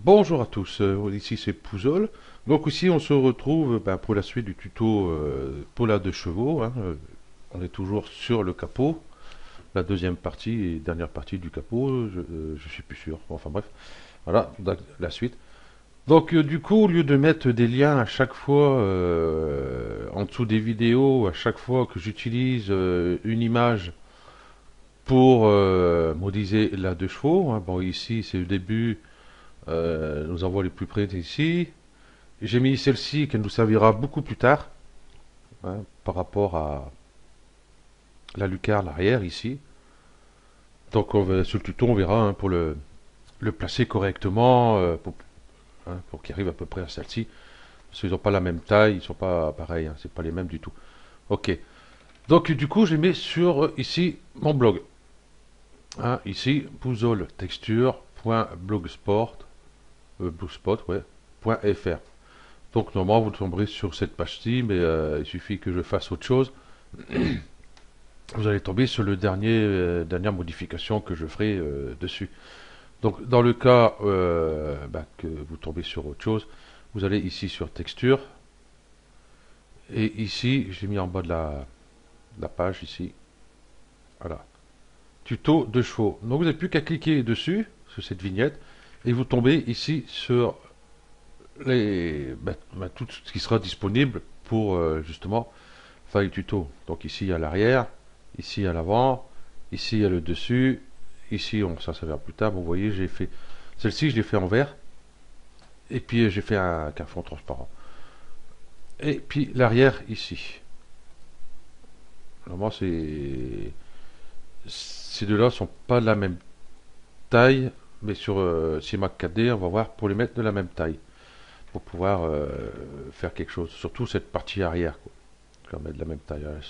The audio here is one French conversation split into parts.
Bonjour à tous, ici c'est Pouzol. Donc ici on se retrouve pour la suite du tuto Paula de chevaux, hein. On est toujours sur le capot, la deuxième partie et dernière partie du capot, je suis plus sûr. Bon, enfin bref, voilà la suite. Donc du coup, au lieu de mettre des liens à chaque fois en dessous des vidéos, à chaque fois que j'utilise une image pour modéliser la de chevaux, hein. Bon ici c'est le début, nous en voit les plus près ici. J'ai mis celle-ci qui nous servira beaucoup plus tard, hein, par rapport à la lucarne arrière ici. Donc sur le tuto, on verra, hein, pour le placer correctement, pour qu'il arrive à peu près à celle-ci. Parce qu'ils n'ont pas la même taille, ils sont pas pareils, hein, c'est pas les mêmes du tout. Ok. Donc du coup, j'ai mis sur ici mon blog. Hein, ici, Pouzol texture.blogspot, blogspot, ouais, .fr. Donc normalement, vous tomberez sur cette page-ci, mais il suffit que je fasse autre chose. Vous allez tomber sur le dernière modification que je ferai dessus. Donc dans le cas que vous tombez sur autre chose, vous allez ici sur texture, et ici j'ai mis en bas de la page ici, voilà, tuto de chevaux. Donc vous n'avez plus qu'à cliquer dessus, sur cette vignette, et vous tombez ici sur tout ce qui sera disponible pour justement faire le tuto. Donc ici à l'arrière, ici à l'avant, ici il y a le dessus, ici ça verra plus tard. Vous voyez, j'ai fait celle-ci, je l'ai fait en vert, et puis j'ai fait un fond transparent. Et puis l'arrière ici. Normalement, ces deux-là sont pas de la même taille, mais sur CMAC 4D, on va voir pour les mettre de la même taille, pour pouvoir faire quelque chose. Surtout cette partie arrière, quoi. Je vais mettre de la même taille, hein.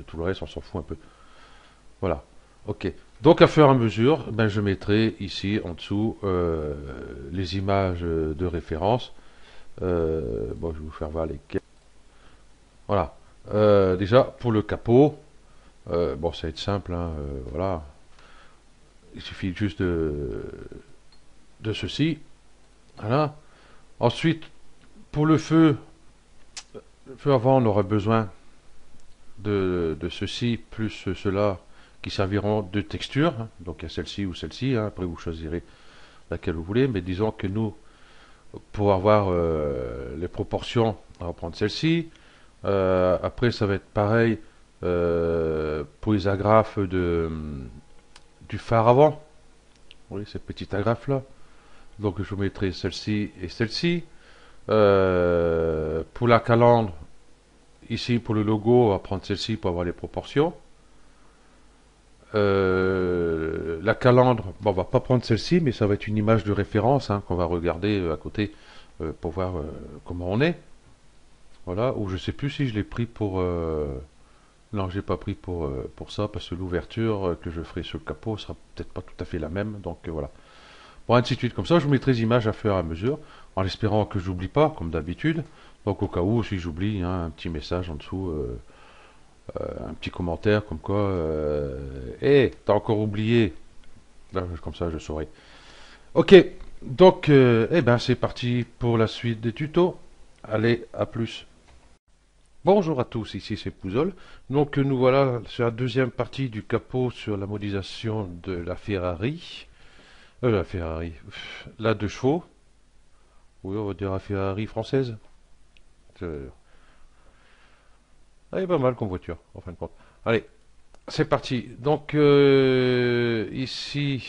Tout le reste, on s'en fout un peu. Voilà. Ok. Donc à fur et à mesure, je mettrai ici en dessous les images de référence. Bon, je vais vous faire voir lesquelles. Voilà. Déjà pour le capot, bon, ça va être simple, hein, voilà. Il suffit juste de ceci. Voilà. Ensuite, pour le feu avant, on aura besoin de ceci plus cela qui serviront de texture. Donc il y a celle-ci ou celle-ci, hein. Après vous choisirez laquelle vous voulez, mais disons que nous, pour avoir les proportions, on va prendre celle-ci. Après, ça va être pareil pour les agrafes du phare avant. Oui, cette petite agrafe-là. Donc, je mettrai celle-ci et celle-ci. Pour la calandre, ici, pour le logo, on va prendre celle-ci pour avoir les proportions. La calandre, bon, on va pas prendre celle-ci, mais ça va être une image de référence, hein, qu'on va regarder à côté pour voir comment on est. Voilà, ou je sais plus si je l'ai pris pour. Non, j'ai pas pris pour ça, parce que l'ouverture que je ferai sur le capot sera peut-être pas tout à fait la même, donc voilà. Bon, ainsi de suite, comme ça, je vous mettrai les images à fur et à mesure, en espérant que j'oublie pas, comme d'habitude. Donc au cas où, si j'oublie, hein, un petit message en dessous, un petit commentaire comme quoi, t'as encore oublié. Là, comme ça, je saurai. Ok, donc, c'est parti pour la suite des tutos. Allez, à plus. Bonjour à tous, ici c'est Pouzol. Donc nous voilà sur la deuxième partie du capot sur la modélisation de la Ferrari. La deux chevaux. Oui, on va dire la Ferrari française. Euh, Elle est pas mal comme voiture, en fin de compte. Allez, c'est parti. Donc ici,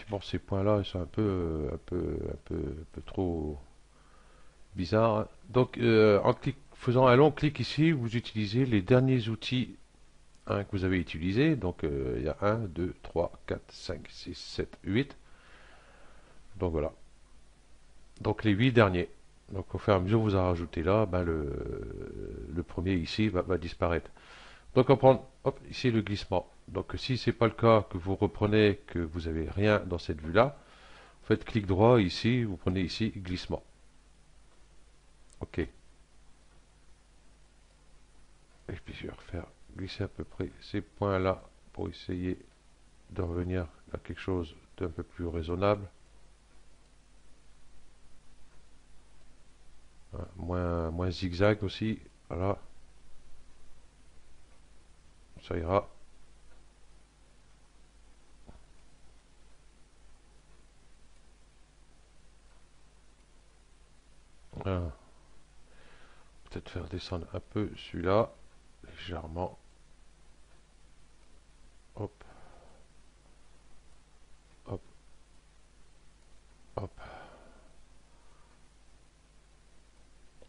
bon, ces points-là, ils sont un peu trop bizarres, hein. Donc faisant un long clic ici, vous utilisez les derniers outils, hein, que vous avez utilisés. Donc il y a 1, 2, 3, 4, 5, 6, 7, 8. Donc voilà. Donc les 8 derniers. Donc au fur et à mesure que vous en rajoutez là, le premier ici va disparaître. Donc on va prendre, hop, ici le glissement. Donc si c'est pas le cas, que vous reprenez, que vous n'avez rien dans cette vue-là, vous faites clic droit ici, vous prenez ici glissement. Ok. Et puis je vais refaire glisser à peu près ces points-là pour essayer de revenir à quelque chose d'un peu plus raisonnable. moins zigzag aussi. Voilà, ça ira. Voilà. Peut-être faire descendre un peu celui-là, légèrement. Hop, hop, hop.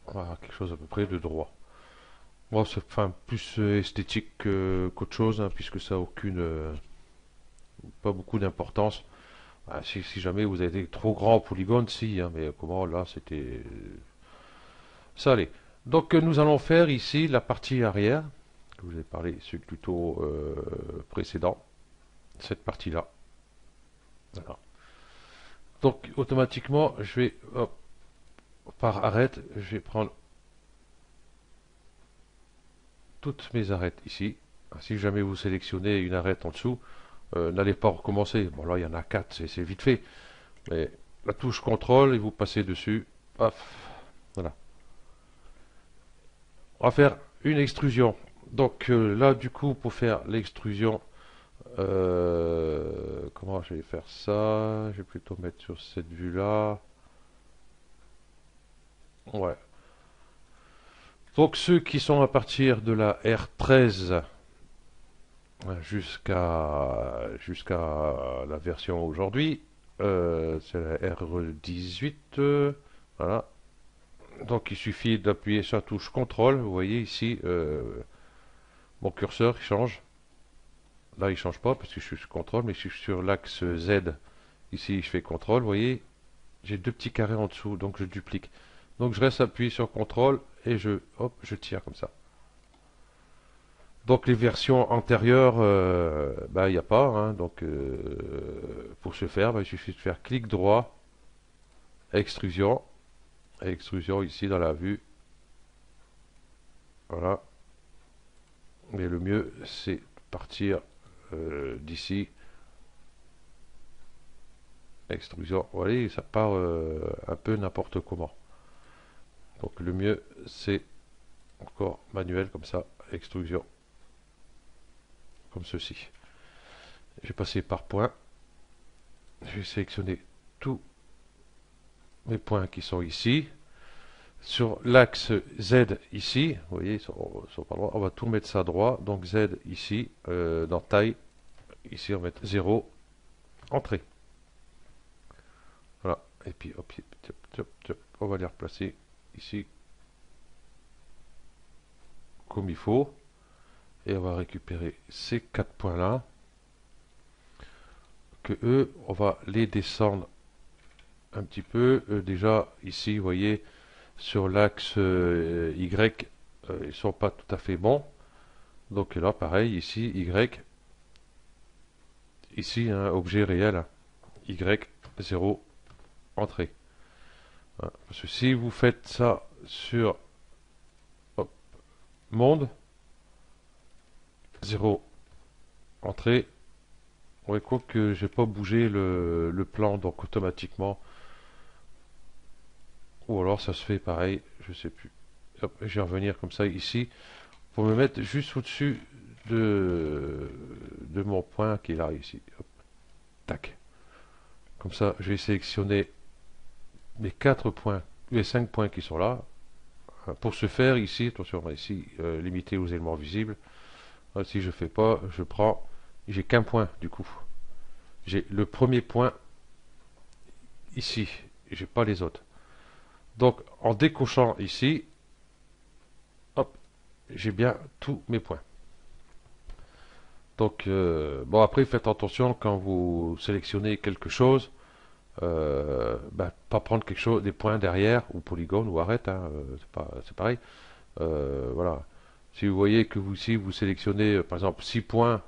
Voilà, quelque chose à peu près de droit. Bon, c'est enfin plus esthétique qu'autre chose, hein, puisque ça a pas beaucoup d'importance. Ah, si jamais vous avez été trop grand en polygone, si, hein, mais comment là, c'était ça allait. Donc nous allons faire ici la partie arrière, que je vous ai parlé sur le tuto précédent, cette partie-là. Voilà. Donc automatiquement, je vais, hop, par arête, je vais prendre toutes mes arêtes ici. Si jamais vous sélectionnez une arête en dessous, n'allez pas recommencer. Bon là, il y en a 4, c'est vite fait. Mais la touche contrôle et vous passez dessus. Hop, voilà. On va faire une extrusion. Donc là, du coup, pour faire l'extrusion, comment je vais faire ça? Je vais plutôt mettre sur cette vue-là. Ouais. Donc ceux qui sont à partir de la R13 jusqu'à la version aujourd'hui, c'est la R18. Voilà. Donc il suffit d'appuyer sur la touche contrôle. Vous voyez ici, mon curseur change. Là, il change pas parce que je suis sur contrôle, mais je suis sur l'axe Z. Ici, je fais contrôle. Vous voyez, j'ai deux petits carrés en dessous, donc je duplique. Donc je reste appuyé sur contrôle et hop, je tire comme ça. Donc les versions antérieures, bah, il n'y a pas, hein. Donc pour ce faire, bah, il suffit de faire clic droit, extrusion, extrusion ici dans la vue. Voilà. Mais le mieux, c'est de partir d'ici. Extrusion, vous voyez, ça part un peu n'importe comment. Donc le mieux, c'est encore manuel comme ça, extrusion, comme ceci. Je vais passer par point. Je vais sélectionner tous mes points qui sont ici. Sur l'axe Z ici, vous voyez, on va tout mettre ça droit. Donc Z ici, dans taille, ici on va mettre 0, entrée. Voilà. Et puis hop, on va les replacer ici comme il faut. Et on va récupérer ces 4 points là. Que eux, on va les descendre un petit peu. Déjà ici, vous voyez, sur l'axe Y, ils sont pas tout à fait bons. Donc là, pareil, ici, Y, ici, un objet réel, Y, 0, entrée. Voilà. Parce que si vous faites ça sur hop, monde, 0, entrée, on voit quoi que j'ai pas bougé le plan, donc automatiquement, ou alors ça se fait pareil, je sais plus. Hop, je vais revenir comme ça ici, pour me mettre juste au-dessus de mon point qui est là, ici. Hop, tac. Comme ça, je vais sélectionner mes 4 points, les 5 points qui sont là. Pour ce faire, ici, attention, ici, limité aux éléments visibles. Si je fais pas, je prends, j'ai qu'un point du coup. J'ai le premier point ici, j'ai pas les autres. Donc, en décochant ici, hop, j'ai bien tous mes points. Donc, bon, après, faites attention quand vous sélectionnez quelque chose, pas prendre quelque chose, des points derrière, ou polygone, ou arrête, hein, c'est pareil. Voilà. Si vous voyez que ici, vous sélectionnez, par exemple, 6 points,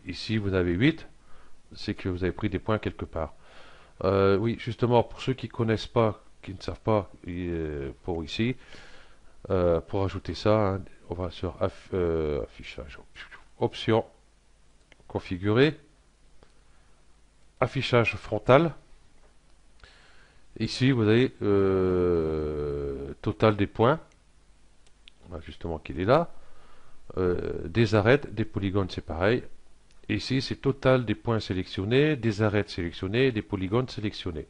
ici, vous avez 8, c'est que vous avez pris des points quelque part. Oui, justement, pour ceux qui connaissent pas, qui ne savent pas, pour ici, pour ajouter ça, hein, on va sur affichage, option, configurer, affichage frontal. Ici, vous avez total des points, justement qu'il est là, des arêtes, des polygones, c'est pareil. Et ici, c'est total des points sélectionnés, des arêtes sélectionnées, des polygones sélectionnés.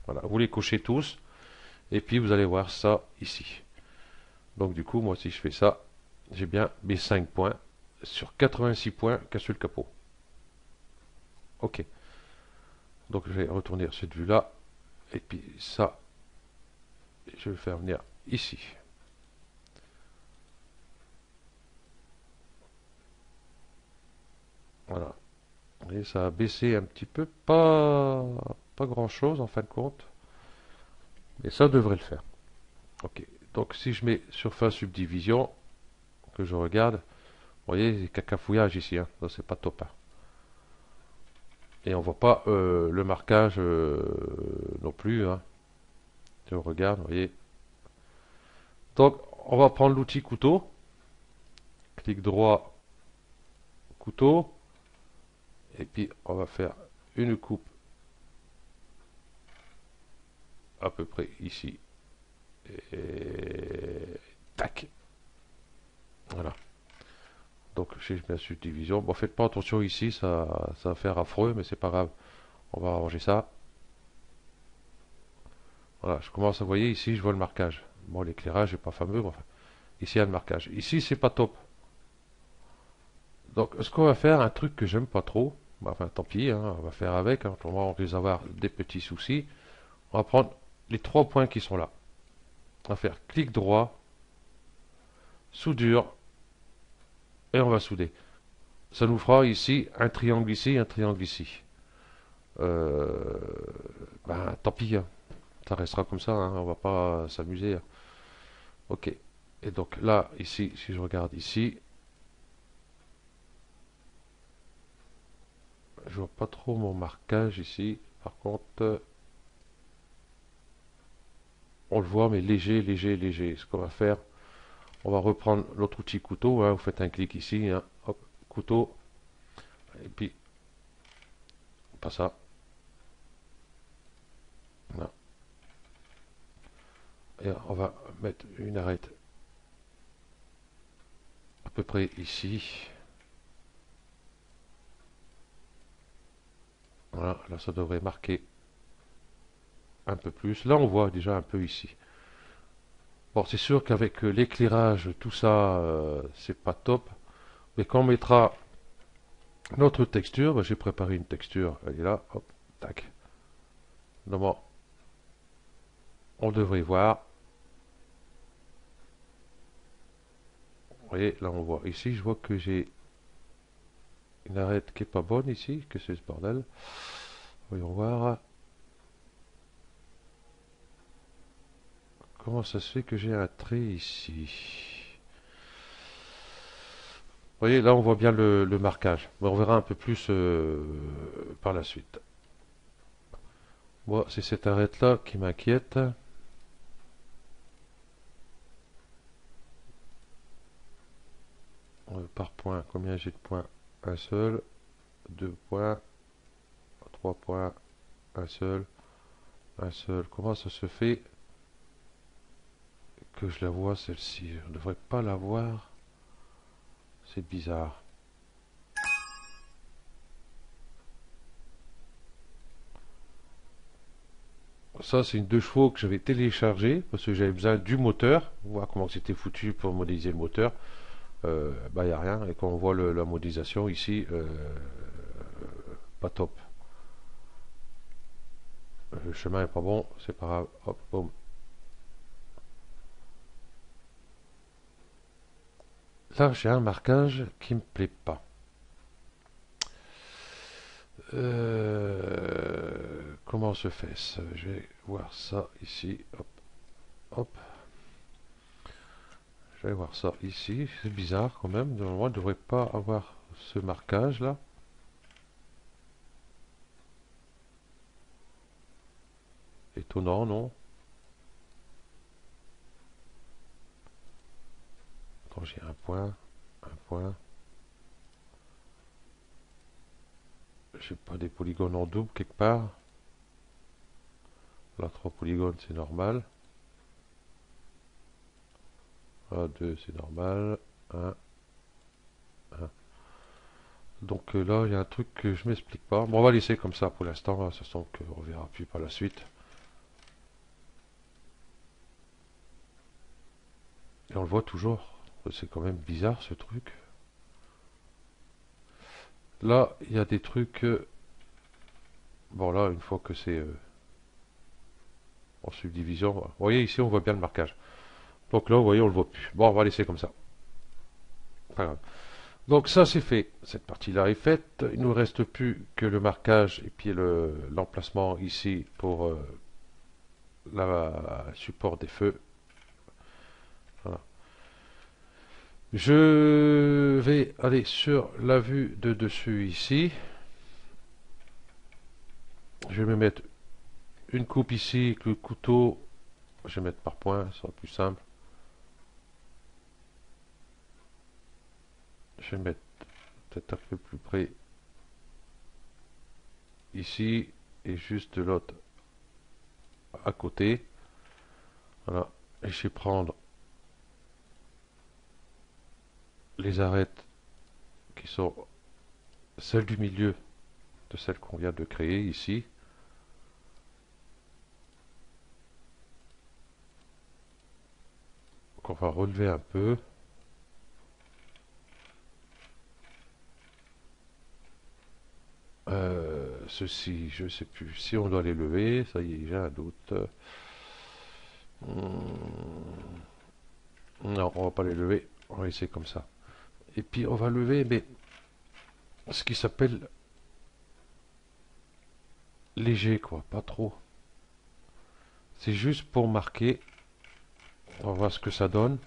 Voilà, vous les cochez tous, et puis vous allez voir ça ici. Donc du coup, moi si je fais ça, j'ai bien mes 5 points sur 86 points qu'a sur le capot. Ok. Donc je vais retourner cette vue-là, et puis ça, je vais le faire venir ici. Voilà. Et ça a baissé un petit peu, pas grand-chose en fin de compte, mais ça devrait le faire. Ok. Donc si je mets surface subdivision, que je regarde, vous voyez, il y a cacafouillage ici, hein. Ça c'est pas top, hein. Et on voit pas le marquage non plus, hein. Si on regarde, vous voyez. Donc on va prendre l'outil couteau, clic droit, couteau, et puis on va faire une coupe à peu près ici. Et tac. Voilà. Donc si je mets la subdivision, bon faites pas attention ici, ça va faire affreux, mais c'est pas grave. On va arranger ça. Voilà, je commence à voir ici, je vois le marquage. Bon, l'éclairage n'est pas fameux, mais enfin, ici il y a le marquage. Ici c'est pas top. Donc ce qu'on va faire, un truc que j'aime pas trop, enfin tant pis, hein, on va faire avec, hein, pour moi on risque d'avoir des petits soucis. On va prendre les 3 points qui sont là. On va faire clic droit, soudure, et on va souder. Ça nous fera ici un triangle ici, un triangle ici. Euh, Tant pis, hein. Ça restera comme ça, hein, on va pas s'amuser, hein. Ok. Et donc là, ici, si je regarde ici, je vois pas trop mon marquage ici. Par contre, on le voit, mais léger, léger, léger. Ce qu'on va faire, on va reprendre l'autre outil couteau, hein. Vous faites un clic ici, hein. Hop, couteau, et puis, pas ça. Voilà. Et on va mettre une arête à peu près ici. Voilà, là ça devrait marquer un peu plus. Là on voit déjà un peu ici. Bon, c'est sûr qu'avec l'éclairage, tout ça, c'est pas top. Mais quand on mettra notre texture, j'ai préparé une texture, elle est là, hop, tac. Normalement, on devrait voir. Vous voyez, là on voit. Ici, je vois que j'ai une arête qui est pas bonne ici. Que c'est ce bordel? Voyons voir. Comment ça se fait que j'ai un trait ici? Vous voyez, là on voit bien le marquage. Mais on verra un peu plus par la suite. Moi, c'est cette arête-là qui m'inquiète. Par point, combien j'ai de points? Un seul, 2 points, 3 points, un seul, un seul. Comment ça se fait que je la vois celle-ci? Je ne devrais pas la voir. C'est bizarre. Ça, c'est une 2 chevaux que j'avais téléchargée parce que j'avais besoin du moteur. Voir comment c'était foutu pour modéliser le moteur. Il n'y a rien. Et quand on voit la modélisation ici, pas top. Le chemin est pas bon, c'est pas grave. Hop, boum. Là, j'ai un marquage qui me plaît pas. Comment se fait ça? Je vais voir ça ici. Hop, hop. Je vais voir ça ici. C'est bizarre quand même. Normalement, je ne devrait pas avoir ce marquage là. Étonnant, non? Quand j'ai un point, un point. J'ai pas des polygones en double quelque part. Là, 3 polygones, c'est normal. 1, 2, c'est normal. 1, 1. Donc là, il y a un truc que je m'explique pas. Bon, on va laisser comme ça pour l'instant. Ça sent qu'on verra plus par la suite. Et on le voit toujours. C'est quand même bizarre ce truc. Là, il y a des trucs. Bon, là, une fois que c'est en subdivision, vous voyez ici, on voit bien le marquage. Donc là, vous voyez, on le voit plus. Bon, on va laisser comme ça. Pas grave. Donc ça, c'est fait. Cette partie-là est faite. Il ne nous reste plus que le marquage et puis l'emplacement ici pour le support des feux. Voilà. Je vais aller sur la vue de dessus ici. Je vais me mettre une coupe ici avec le couteau. Je vais mettre par point, ça sera plus simple. Je vais mettre peut-être un peu plus près ici et juste de l'autre à côté. Voilà. Et je vais prendre les arêtes qui sont celles du milieu de celles qu'on vient de créer ici. Donc on va relever un peu. Ceci, je ne sais plus si on doit les lever. Ça y est, j'ai un doute. Non, on va pas les lever. On va laisser comme ça. Et puis on va lever, mais ce qui s'appelle léger, quoi, pas trop. C'est juste pour marquer. On va voir ce que ça donne.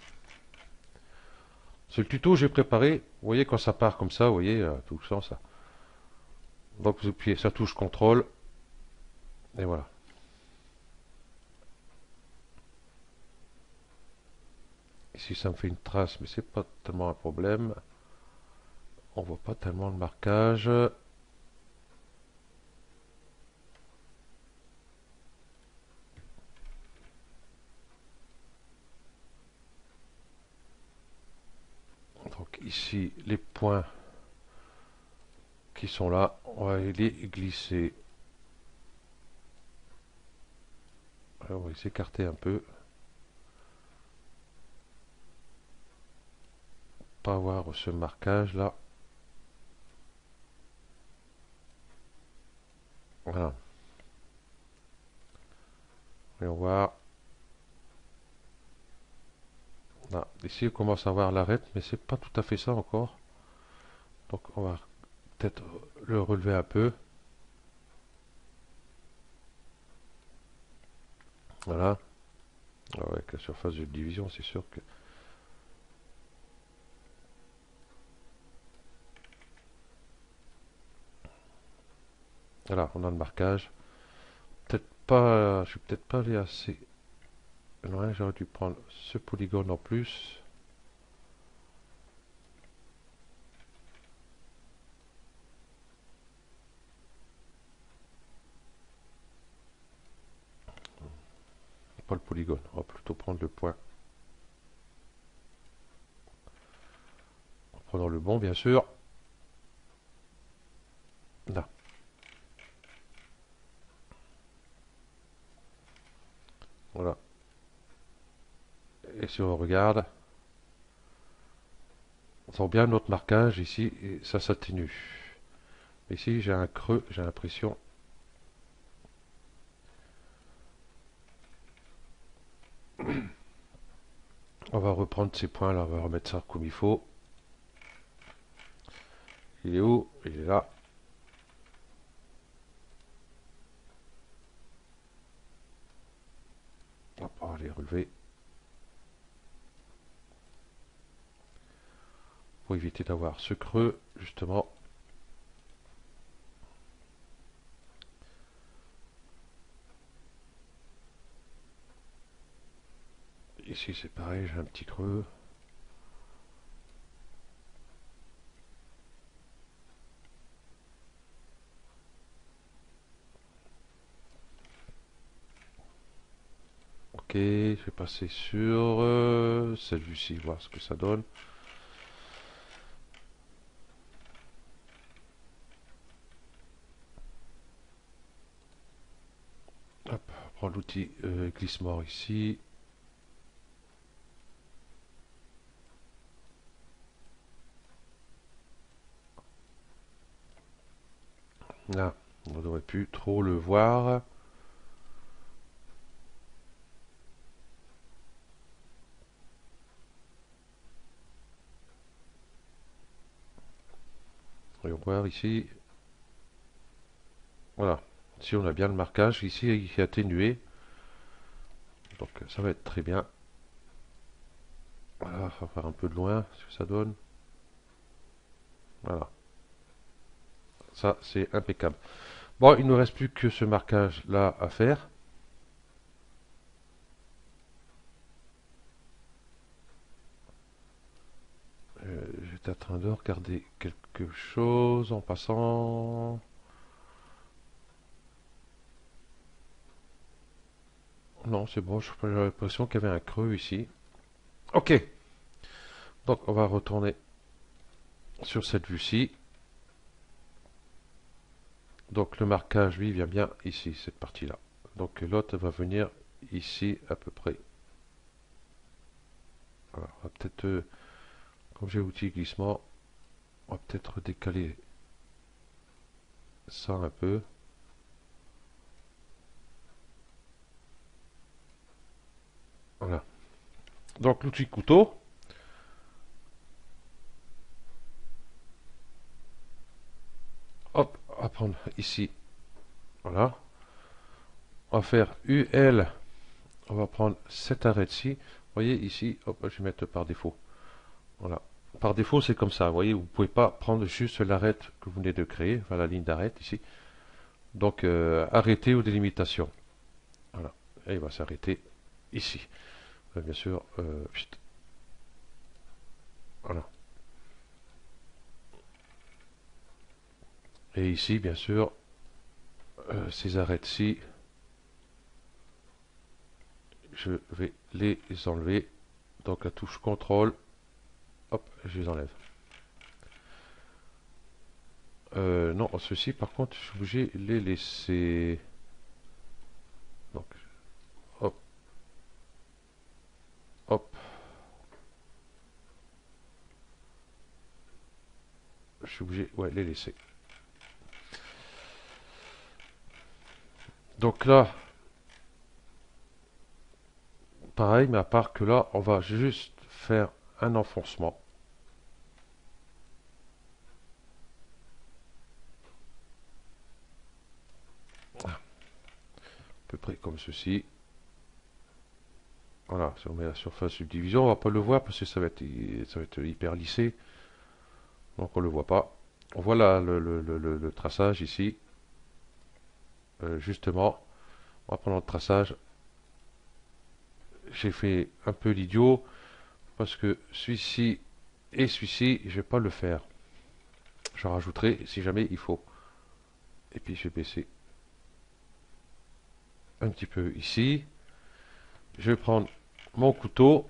C'est le tuto que j'ai préparé. Vous voyez quand ça part comme ça, vous voyez, tout le sens ça. Donc vous appuyez sur la touche contrôle. Et voilà. Ici ça me fait une trace, mais c'est pas tellement un problème. On voit pas tellement le marquage. Donc ici les points qui sont là, on va les glisser. Alors, on va s'écarter un peu. Pas avoir ce marquage là. Voilà. Et on voit. Là. Ici on commence à voir l'arête, mais c'est pas tout à fait ça encore. Donc on va peut-être le relever un peu. Voilà. Avec la surface de division, c'est sûr que. Voilà, on a le marquage. Peut-être pas. Je suis peut-être pas allé assez loin. J'aurais dû prendre ce polygone en plus. Pas le polygone. On va plutôt prendre le point. En prenant le bon, bien sûr. Là. Voilà. Et si on regarde, on sent bien notre marquage ici et ça s'atténue. Ici, j'ai un creux, j'ai l'impression. On va reprendre ces points là, on va remettre ça comme il faut. Il est où? Il est là. Hop, on va les relever. Pour éviter d'avoir ce creux, justement. Ici, c'est pareil, j'ai un petit creux. Ok, je vais passer sur cette vue-ci, voir ce que ça donne. Hop, on prend l'outil glisse-mort ici. Là, on aurait pu trop le voir. Voyons voir ici. Voilà. Ici, on a bien le marquage. Ici, il est atténué. Donc, ça va être très bien. Voilà, on va faire un peu de loin, ce que ça donne. Voilà. Ça, c'est impeccable. Bon, il ne nous reste plus que ce marquage-là à faire. J'étais en train de regarder quelque chose en passant. Non, c'est bon, j'ai l'impression qu'il y avait un creux ici. Ok, donc on va retourner sur cette vue-ci. Donc le marquage, lui, vient bien ici, cette partie-là. Donc l'autre va venir ici à peu près. Voilà, on va peut-être, comme j'ai l'outil glissement, on va peut-être décaler ça un peu. Voilà. Donc l'outil couteau. Hop, on va prendre ici. Voilà. On va faire UL. On va prendre cette arête-ci. Vous voyez ici, hop, je vais mettre par défaut. Voilà. Par défaut, c'est comme ça. Vous voyez, vous ne pouvez pas prendre juste l'arête que vous venez de créer, enfin la ligne d'arête ici. Donc, arrêter ou délimitation. Voilà. Et il va s'arrêter ici. Bien sûr, voilà. Et ici, bien sûr, ces arêtes-ci, je vais les enlever. Donc, la touche CTRL, hop, je les enlève. Non, ceci, par contre, je suis obligé de les laisser. Donc, hop, hop. Je suis obligé, ouais, les laisser. Donc là, pareil, mais à part que là, on va juste faire un enfoncement. À peu près comme ceci. Voilà, si on met la surface subdivision, on va pas le voir parce que ça va être hyper lissé. Donc on le voit pas. On voit là le traçage ici. Justement, on va prendre le traçage. J'ai fait un peu l'idiot parce que celui-ci et celui-ci, je vais pas le faire. Je rajouterai si jamais il faut. Et puis je vais baisser un petit peu ici. Je vais prendre mon couteau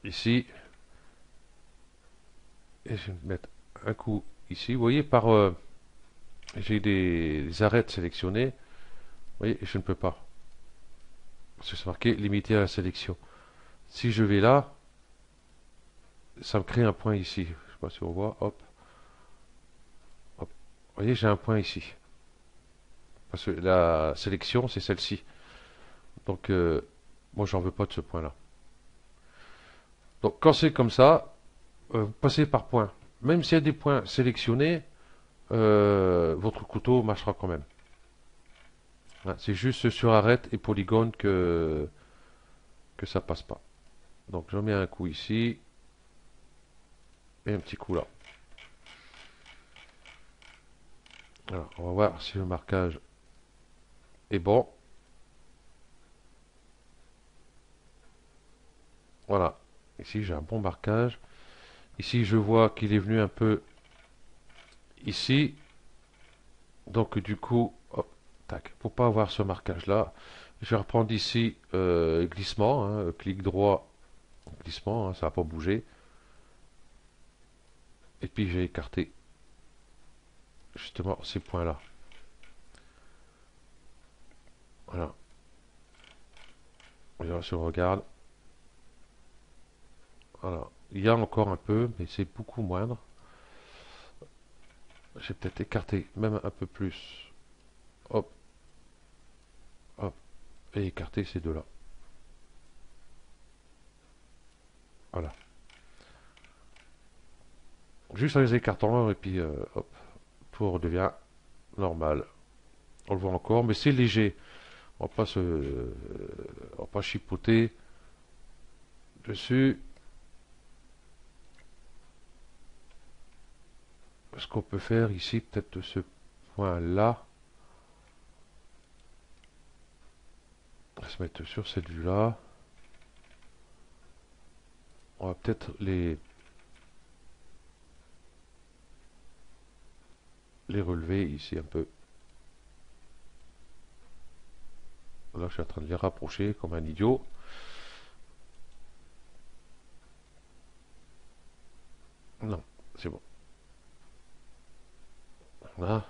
ici et je vais mettre un coup ici. Vous voyez, j'ai des arêtes sélectionnées. Vous voyez, je ne peux pas. Parce que c'est marqué limité à la sélection. Si je vais là, ça me crée un point ici. Je ne sais pas si on voit. Hop, hop. Vous voyez, j'ai un point ici. Parce que la sélection, c'est celle-ci. Donc, moi, j'en veux pas de ce point-là. Donc, quand c'est comme ça, vous passez par point. Même s'il y a des points sélectionnés, votre couteau marchera quand même. Voilà, c'est juste sur arête et polygone que ça passe pas. Donc, je mets un coup ici et un petit coup là. Alors, on va voir si le marquage est bon. Voilà. Ici, j'ai un bon marquage. Ici, je vois qu'il est venu un peu ici. Donc, du coup, hop, tac. Pour pas avoir ce marquage-là, Je vais reprendre ici glissement, hein, clic droit, glissement, hein, ça va pas bouger. Et puis j'ai écarté justement ces points-là. Voilà. Et là, si on regarde, voilà. Il y a encore un peu, mais c'est beaucoup moindre. J'ai peut-être écarté même un peu plus. Hop, hop, et écarter ces deux-là. Voilà. Juste en les écartant, et puis hop, tout redevient normal. On le voit encore, mais c'est léger. On va pas chipoter dessus. Ce qu'on peut faire ici, peut-être ce point-là, on va se mettre sur cette vue-là. On va peut-être les relever ici un peu. Là, je suis en train de les rapprocher comme un idiot. Non, c'est bon. Là,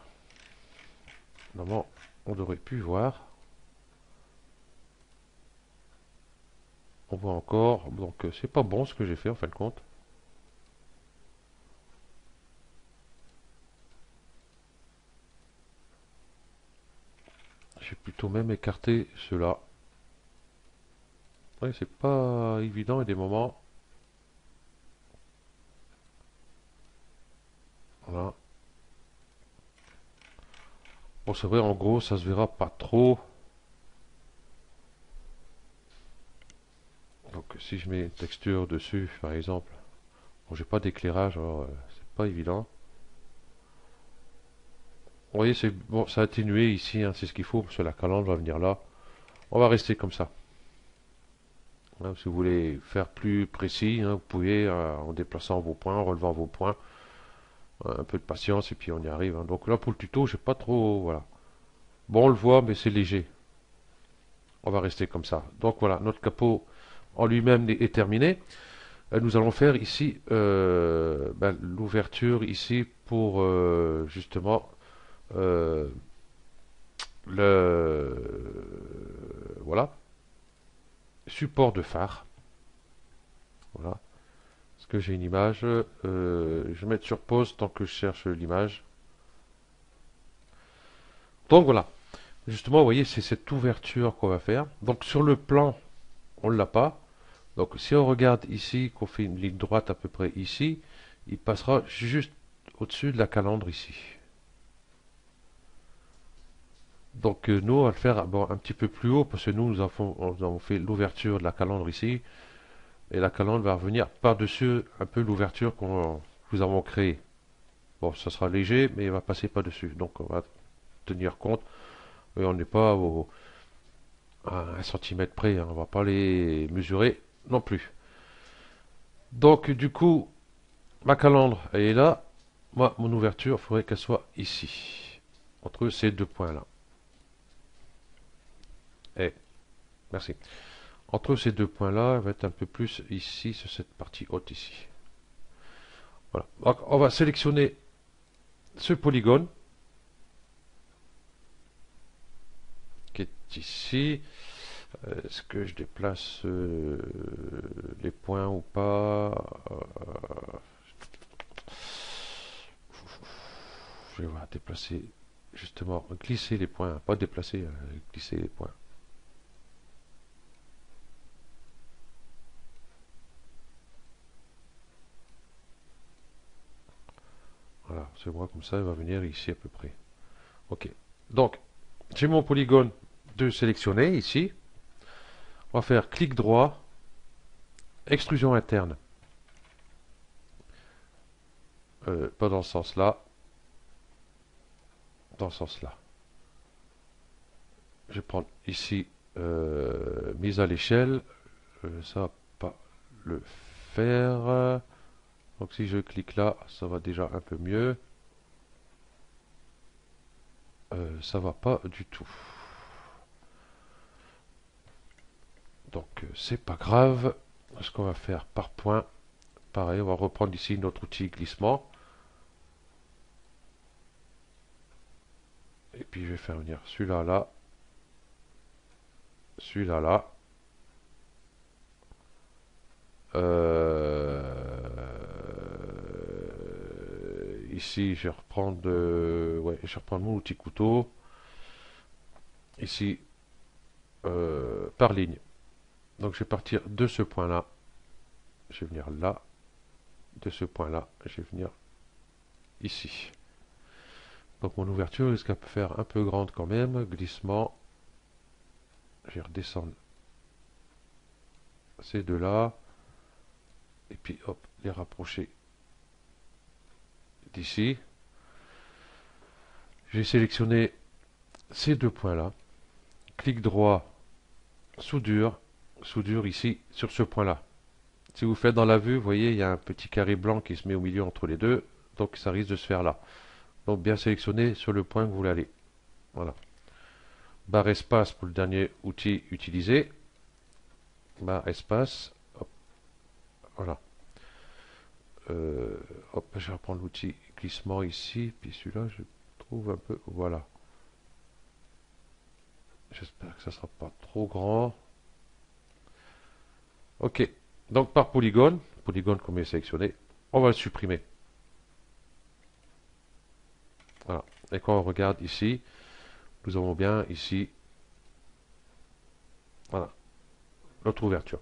normalement, on devrait plus voir. On voit encore. Donc, c'est pas bon ce que j'ai fait en fin de compte. J'ai plutôt même écarté cela. Oui, c'est pas évident, il y a des moments. Voilà. Bon, c'est vrai, en gros, ça se verra pas trop. Donc, si je mets une texture dessus, par exemple, bon, j'ai pas d'éclairage, alors c'est pas évident. Vous voyez, c'est bon, ça a atténué ici, hein, c'est ce qu'il faut, parce que la calandre va venir là. On va rester comme ça. Hein, si vous voulez faire plus précis, hein, vous pouvez, en déplaçant vos points, en relevant vos points, un peu de patience, et puis on y arrive. Hein. Donc là, pour le tuto, j'ai pas trop, voilà. Bon, on le voit, mais c'est léger. On va rester comme ça. Donc voilà, notre capot en lui-même est terminé. Nous allons faire ici ben, l'ouverture ici pour justement euh, le voilà support de phare. Voilà. Est-ce que j'ai une image je vais mettre sur pause tant que je cherche l'image. Donc voilà. Justement, vous voyez, c'est cette ouverture qu'on va faire. Donc sur le plan, on ne l'a pas. Donc si on regarde ici, qu'on fait une ligne droite à peu près ici, il passera juste au-dessus de la calandre ici. Donc nous, on va le faire bon, un petit peu plus haut, parce que nous avons fait l'ouverture de la calandre ici, et la calandre va revenir par-dessus un peu l'ouverture qu'on nous avons créée. Bon, ça sera léger, mais il va passer par-dessus. Donc on va tenir compte, et on n'est pas à 1 cm près, hein, on va pas les mesurer non plus. Donc du coup, ma calandre elle est là, moi mon ouverture, il faudrait qu'elle soit ici, entre ces deux points-là. Et merci. Entre ces deux points-là, elle va être un peu plus ici, sur cette partie haute ici. Voilà. Donc, on va sélectionner ce polygone qui est ici. Est-ce que je déplace les points ou pas Je vais voir, déplacer, justement, glisser les points, pas déplacer, glisser les points. Voilà, c'est moi comme ça, il va venir ici à peu près. Ok. Donc, j'ai mon polygone de sélectionner ici. On va faire clic droit, extrusion interne. Pas dans ce sens-là, dans ce sens-là. Je vais prendre ici mise à l'échelle. Ça va pas le faire. Donc si je clique là, ça va déjà un peu mieux. Ça va pas du tout. Donc c'est pas grave. Ce qu'on va faire par point, pareil, on va reprendre ici notre outil glissement. Et puis je vais faire venir celui-là là, celui-là là. Ici, je vais reprendre, ouais, je vais reprendre mon outil couteau. Ici, par ligne. Donc je vais partir de ce point-là. Je vais venir là. De ce point-là, je vais venir ici. Donc mon ouverture risque de faire un peu grande quand même. Glissement. Je vais redescendre ces deux-là. Et puis hop, les rapprocher d'ici. J'ai sélectionné ces deux points-là. Clic droit, soudure. Soudure ici sur ce point-là. Si vous faites dans la vue, vous voyez, il y a un petit carré blanc qui se met au milieu entre les deux. Donc ça risque de se faire là. Donc bien sélectionner sur le point que vous voulez aller. Voilà. Barre espace pour le dernier outil utilisé. Barre espace. Hop. Voilà. Hop, je vais reprendre l'outil glissement ici. Puis celui-là, je trouve un peu. Voilà. J'espère que ça ne sera pas trop grand. Ok. Donc par polygone, polygone qu'on vient sélectionné, on va le supprimer. Voilà. Et quand on regarde ici, nous avons bien ici, voilà, notre ouverture.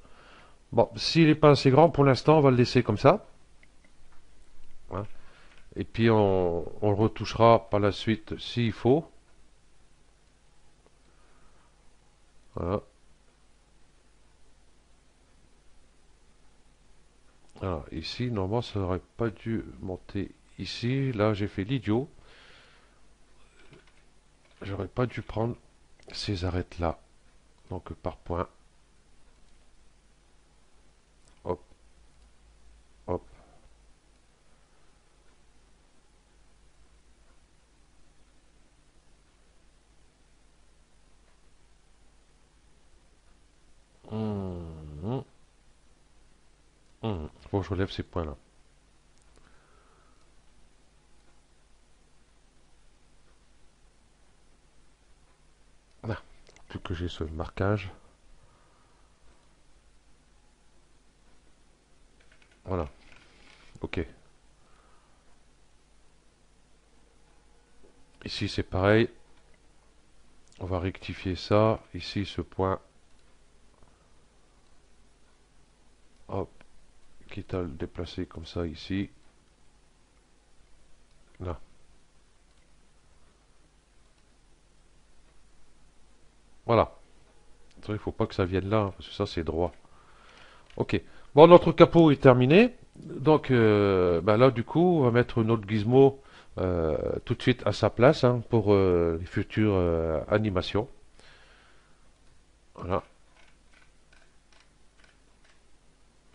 Bon, s'il n'est pas assez grand, pour l'instant, on va le laisser comme ça. Voilà. Et puis, on le retouchera par la suite s'il faut. Voilà. Alors, ici, normalement, ça n'aurait pas dû monter ici. Là, j'ai fait l'idiot. J'aurais pas dû prendre ces arêtes-là. Donc, par point. Hop, hop. Faut que je relève ces points-là. Là, plus que j'ai ce marquage. Voilà. Ok. Ici, c'est pareil. On va rectifier ça. Ici, ce point. Hop. Quitte à le déplacer comme ça ici. Là. Voilà. Il ne faut pas que ça vienne là, parce que ça, c'est droit. Ok. Bon, notre capot est terminé. Donc, ben là, du coup, on va mettre notre gizmo tout de suite à sa place hein, pour les futures animations. Voilà.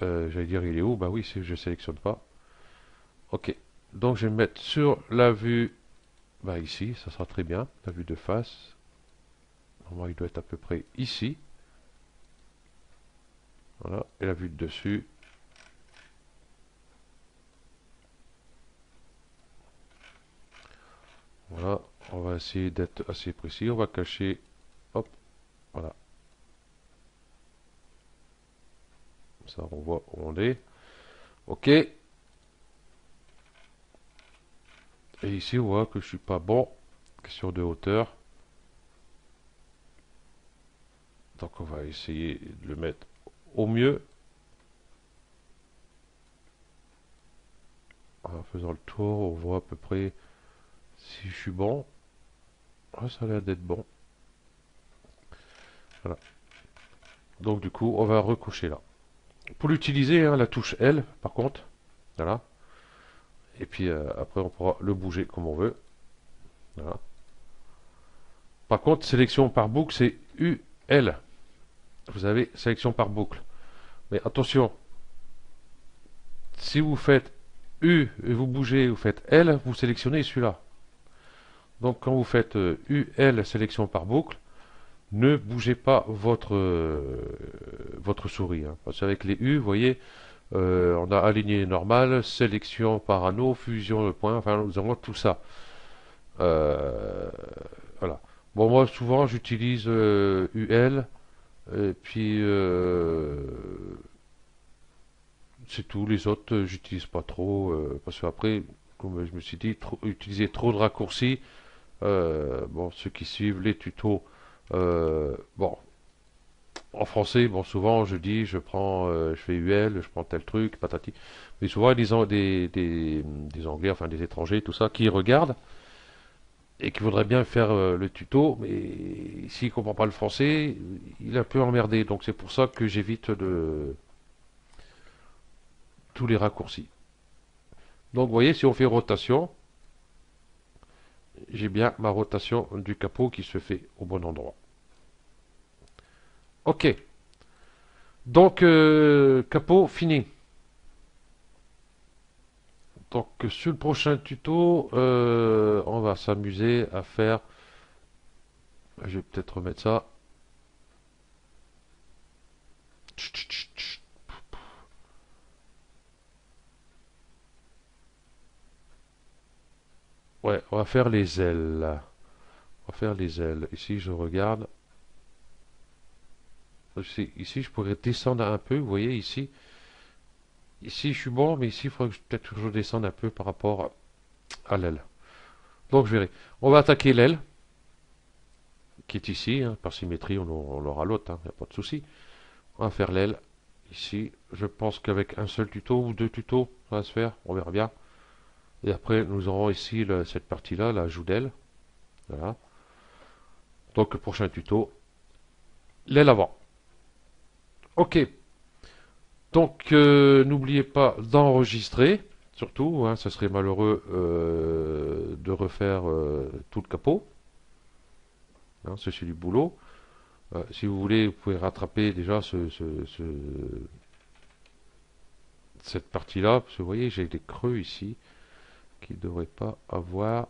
J'allais dire, il est où? Bah oui, si je sélectionne pas. Ok. Donc, je vais me mettre sur la vue, bah ici, ça sera très bien. La vue de face. Normalement, il doit être à peu près ici. Voilà. Et la vue de dessus. Voilà. On va essayer d'être assez précis. On va cacher. Hop. Voilà. Ça, on voit où on est. Ok. Et ici, on voit que je suis pas bon. Question de hauteur. Donc, on va essayer de le mettre au mieux. En faisant le tour, on voit à peu près si je suis bon. Ah, ça a l'air d'être bon. Voilà. Donc, du coup, on va recocher là. Pour l'utiliser, hein, la touche L, par contre. Voilà. Et puis, après, on pourra le bouger comme on veut. Voilà. Par contre, sélection par boucle, c'est UL. Vous avez sélection par boucle. Mais attention, si vous faites U et vous bougez, vous faites L, vous sélectionnez celui-là. Donc quand vous faites U, L, sélection par boucle, ne bougez pas votre votre souris, hein. Parce qu'avec les U, vous voyez, on a aligné normal, sélection par anneau, fusion de points, enfin nous avons tout ça. Euh, voilà. Bon, moi souvent j'utilise UL, et puis c'est tout. Les autres, j'utilise pas trop, parce qu'après, comme je me suis dit, utiliser trop de raccourcis. Bon, ceux qui suivent les tutos, bon, en français, bon, souvent je dis, je fais UL, je prends tel truc, patati. Mais souvent, des Anglais, enfin des étrangers, tout ça, qui regardent et qui voudraient bien faire le tuto, mais s'il ne comprend pas le français, il est un peu emmerdé. Donc c'est pour ça que j'évite tous les raccourcis. Donc vous voyez, si on fait rotation, j'ai bien ma rotation du capot qui se fait au bon endroit. Ok, donc capot fini. Donc sur le prochain tuto, on va s'amuser à faire. Je vais peut-être remettre ça. Ouais, on va faire les ailes. On va faire les ailes. Ici, je regarde. Ici, je pourrais descendre un peu. Vous voyez, ici, je suis bon, mais ici, il faudrait peut-être que je descende un peu par rapport à l'aile. Donc, je verrai. On va attaquer l'aile, qui est ici, hein. Par symétrie, on aura l'autre, il n'y a pas de souci. On va faire l'aile ici. Je pense qu'avec un seul tuto ou deux tutos, ça va se faire. On verra bien. Et après, nous aurons ici cette partie-là, la joue d'aile. Voilà. Donc, le prochain tuto, l'aile avant. Ok. Donc, n'oubliez pas d'enregistrer. Surtout, hein, ça serait malheureux de refaire tout le capot. Hein, ceci du boulot. Si vous voulez, vous pouvez rattraper déjà cette partie-là. Parce que vous voyez, j'ai des creux ici qui ne devraient pas avoir.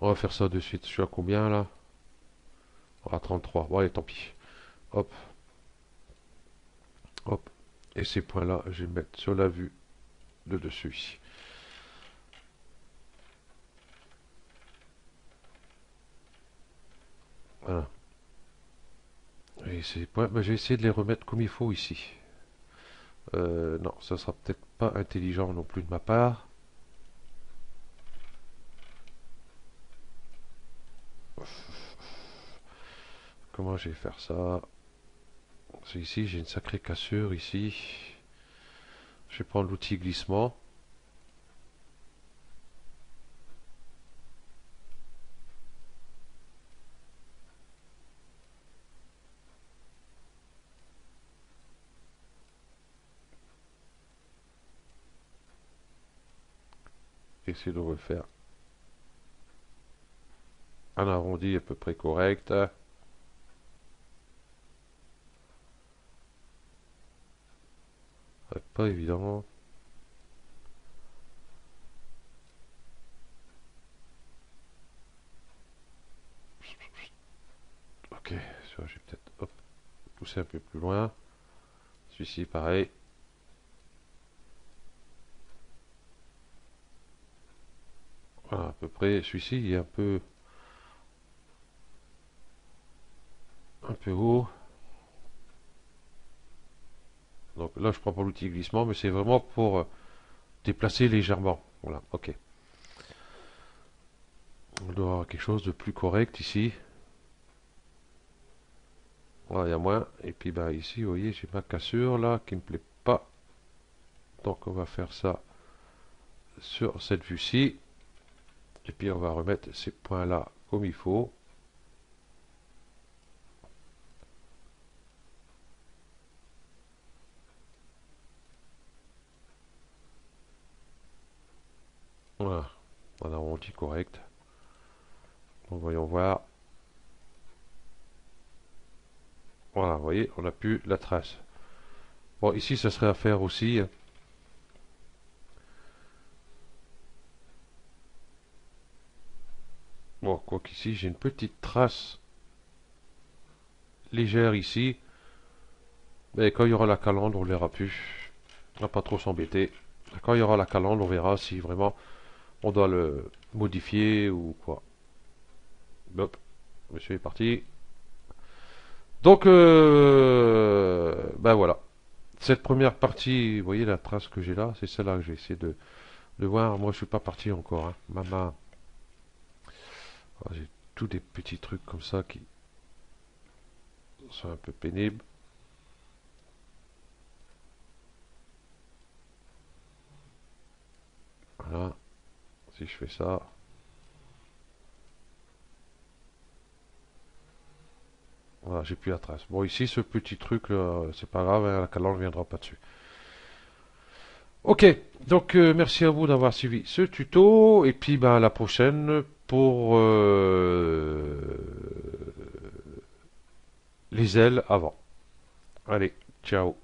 On va faire ça de suite. Je suis à combien là? À 33. Bon, allez, tant pis. Hop, hop. Et ces points-là, je vais mettre sur la vue de dessus ici. Voilà. Et ces points, ben, je vais essayer de les remettre comme il faut ici. Non, ça sera peut-être pas intelligent non plus de ma part. Comment je vais faire ça? Parce que ici, j'ai une sacrée cassure ici. Je vais prendre l'outil glissement. Essayer de refaire un arrondi à peu près correct. Pas évident. Ok, je vais peut-être pousser un peu plus loin. Celui-ci, pareil. Voilà, à peu près. Celui-ci, il est un peu haut. Donc là, je prends pas l'outil glissement, mais c'est vraiment pour déplacer légèrement. Voilà, ok. On doit avoir quelque chose de plus correct ici. Voilà, il y a moins. Et puis bah, ici, vous voyez, j'ai ma cassure là qui me plaît pas. Donc on va faire ça sur cette vue-ci. Et puis on va remettre ces points-là comme il faut. Voilà, on a arrondi correct. Donc voyons voir. Voilà, vous voyez, on a plus la trace. Bon, ici, ça serait à faire aussi. Bon, quoi qu'ici, j'ai une petite trace légères ici. Mais quand il y aura la calandre, on verra plus. On va pas trop s'embêter. Quand il y aura la calandre, on verra si vraiment on doit le modifier ou quoi. Hop, monsieur est parti. Donc, ben voilà. Cette première partie, vous voyez la trace que j'ai là, c'est celle-là que j'ai essayé de voir. Moi, je suis pas parti encore, hein. Maman, j'ai tous des petits trucs comme ça qui sont un peu pénibles. Voilà. Si je fais ça, voilà, j'ai plus la trace. Bon, ici, ce petit truc, c'est pas grave, hein, la calandre ne viendra pas dessus. Ok, donc merci à vous d'avoir suivi ce tuto, et puis ben, à la prochaine pour les ailes avant. Allez, ciao.